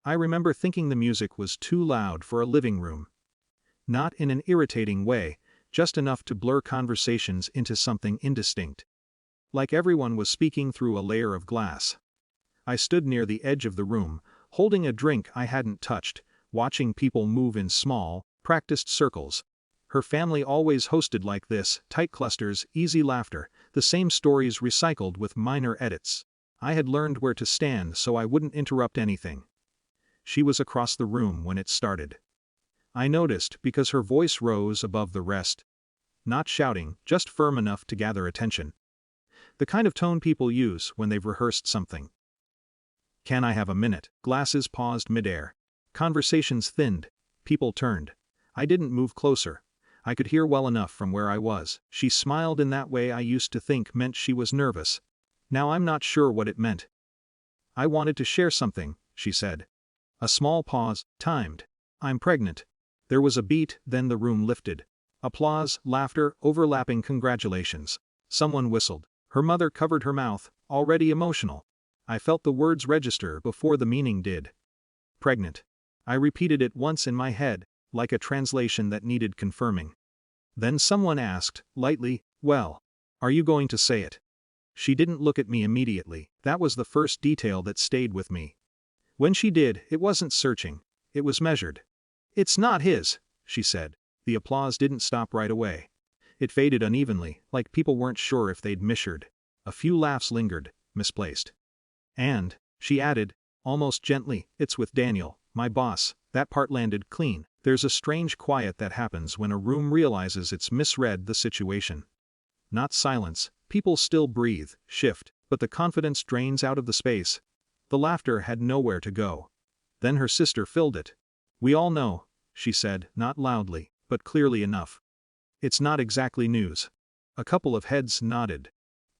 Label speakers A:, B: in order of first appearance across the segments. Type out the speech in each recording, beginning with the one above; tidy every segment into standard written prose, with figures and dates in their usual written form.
A: I remember thinking the music was too loud for a living room. Not in an irritating way, just enough to blur conversations into something indistinct. Like everyone was speaking through a layer of glass. I stood near the edge of the room, holding a drink I hadn't touched, watching people move in small, practiced circles. Her family always hosted like this, tight clusters, easy laughter, the same stories recycled with minor edits. I had learned where to stand so I wouldn't interrupt anything. She was across the room when it started. I noticed because her voice rose above the rest. Not shouting, just firm enough to gather attention. The kind of tone people use when they've rehearsed something. "Can I have a minute?" Glasses paused midair. Conversations thinned. People turned. I didn't move closer. I could hear well enough from where I was. She smiled in that way I used to think meant she was nervous. Now I'm not sure what it meant. "I wanted to share something," she said. A small pause, timed. "I'm pregnant." There was a beat, then the room lifted. Applause, laughter, overlapping congratulations. Someone whistled. Her mother covered her mouth, already emotional. I felt the words register before the meaning did. Pregnant. I repeated it once in my head, like a translation that needed confirming. Then someone asked, lightly, "Well, are you going to say it?" She didn't look at me immediately. That was the first detail that stayed with me. When she did, it wasn't searching. It was measured. "It's not his," she said. The applause didn't stop right away. It faded unevenly, like people weren't sure if they'd measured. A few laughs lingered, misplaced. "And," she added, almost gently, "it's with Daniel, my boss." That part landed clean. There's a strange quiet that happens when a room realizes it's misread the situation. Not silence, people still breathe, shift, but the confidence drains out of the space. The laughter had nowhere to go. Then her sister filled it. "We all know," she said, not loudly, but clearly enough. "It's not exactly news." A couple of heads nodded.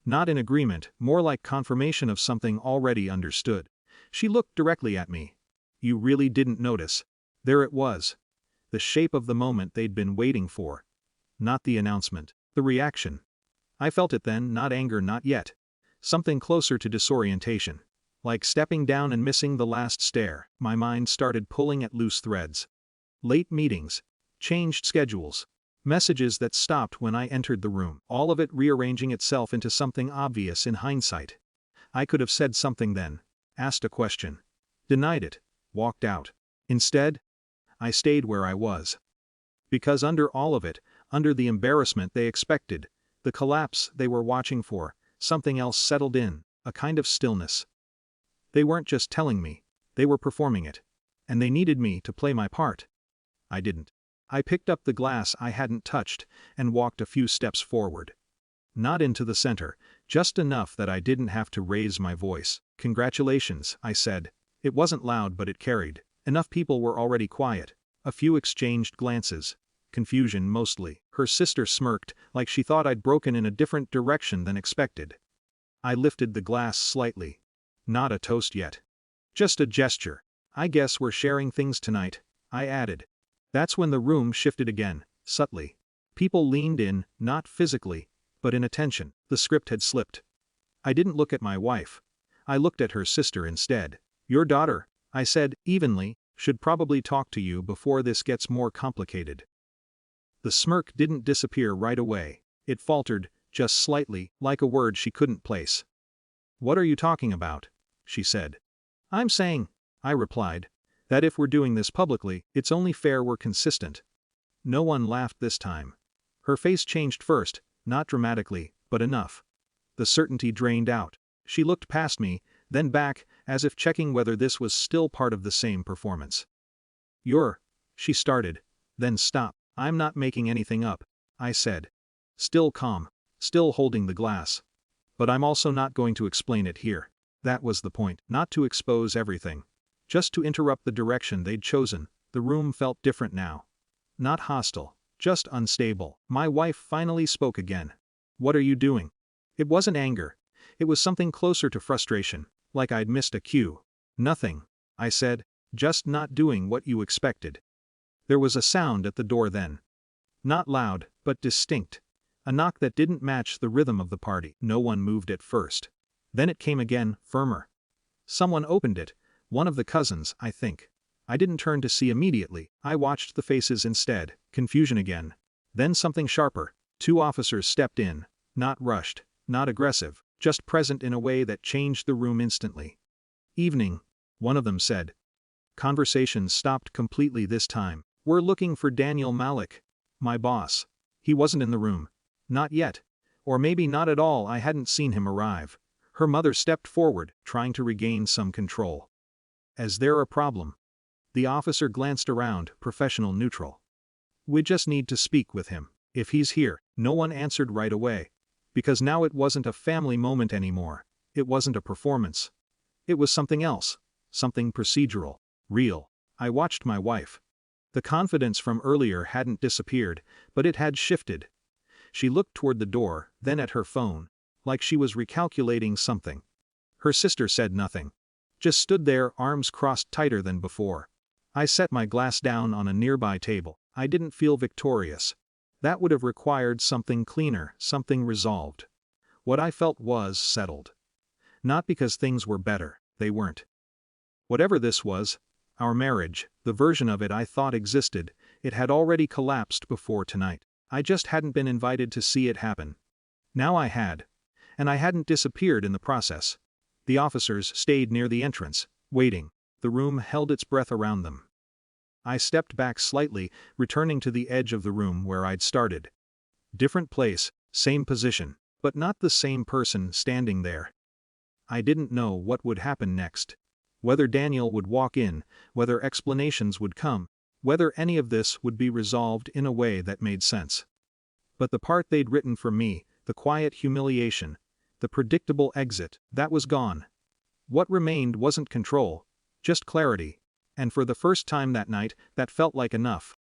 A: Not in agreement, more like confirmation of something already understood. She looked directly at me. "You really didn't notice?" There it was. The shape of the moment they'd been waiting for. Not the announcement, the reaction. I felt it then, not anger, not yet. Something closer to disorientation. Like stepping down and missing the last stair. My mind started pulling at loose threads. Late meetings. Changed schedules. Messages that stopped when I entered the room. All of it rearranging itself into something obvious in hindsight. I could have said something then. Asked a question. Denied it. Walked out. Instead, I stayed where I was. Because under all of it, under the embarrassment they expected, the collapse they were watching for, something else settled in, a kind of stillness. They weren't just telling me, they were performing it. And they needed me to play my part. I didn't. I picked up the glass I hadn't touched and walked a few steps forward. Not into the center, just enough that I didn't have to raise my voice. "Congratulations," I said. It wasn't loud but it carried. Enough people were already quiet. A few exchanged glances. Confusion mostly. Her sister smirked, like she thought I'd broken in a different direction than expected. I lifted the glass slightly. Not a toast yet. Just a gesture. "I guess we're sharing things tonight," I added. That's when the room shifted again, subtly. People leaned in, not physically, but in attention. The script had slipped. I didn't look at my wife. I looked at her sister instead. "Your daughter," I said, evenly, "should probably talk to you before this gets more complicated." The smirk didn't disappear right away. It faltered, just slightly, like a word she couldn't place. "What are you talking about?" she said. "I'm saying," I replied, "that if we're doing this publicly, it's only fair we're consistent." No one laughed this time. Her face changed first, not dramatically, but enough. The certainty drained out. She looked past me, then back, as if checking whether this was still part of the same performance. She started, then stopped. "I'm not making anything up," I said. Still calm, still holding the glass. "But I'm also not going to explain it here." That was the point, not to expose everything. Just to interrupt the direction they'd chosen. The room felt different now. Not hostile, just unstable. My wife finally spoke again. "What are you doing?" It wasn't anger. It was something closer to frustration, like I'd missed a cue. "Nothing," I said, "just not doing what you expected." There was a sound at the door then. Not loud, but distinct. A knock that didn't match the rhythm of the party. No one moved at first. Then it came again, firmer. Someone opened it, One of the cousins, I think. I didn't turn to see immediately, I watched the faces instead, confusion again. Then something sharper. 2 officers stepped in, not rushed, not aggressive, just present in a way that changed the room instantly. "Evening," one of them said. Conversations stopped completely this time. "We're looking for Daniel Malik, my boss. He wasn't in the room. Not yet. Or maybe not at all, I hadn't seen him arrive." Her mother stepped forward, trying to regain some control. "Is there a problem?" The officer glanced around, professional neutral. "We just need to speak with him. If he's here." No one answered right away. Because now it wasn't a family moment anymore. It wasn't a performance. It was something else. Something procedural. Real. I watched my wife. The confidence from earlier hadn't disappeared, but it had shifted. She looked toward the door, then at her phone, like she was recalculating something. Her sister said nothing. Just stood there, arms crossed tighter than before. I set my glass down on a nearby table. I didn't feel victorious. That would have required something cleaner, something resolved. What I felt was settled. Not because things were better, they weren't. Whatever this was, our marriage, the version of it I thought existed, it had already collapsed before tonight. I just hadn't been invited to see it happen. Now I had. And I hadn't disappeared in the process. The officers stayed near the entrance, waiting. The room held its breath around them. I stepped back slightly, returning to the edge of the room where I'd started. Different place, same position, but not the same person standing there. I didn't know what would happen next. Whether Daniel would walk in, whether explanations would come, whether any of this would be resolved in a way that made sense. But the part they'd written for me, the quiet humiliation, the predictable exit, that was gone. What remained wasn't control, just clarity. And for the first time that night, that felt like enough.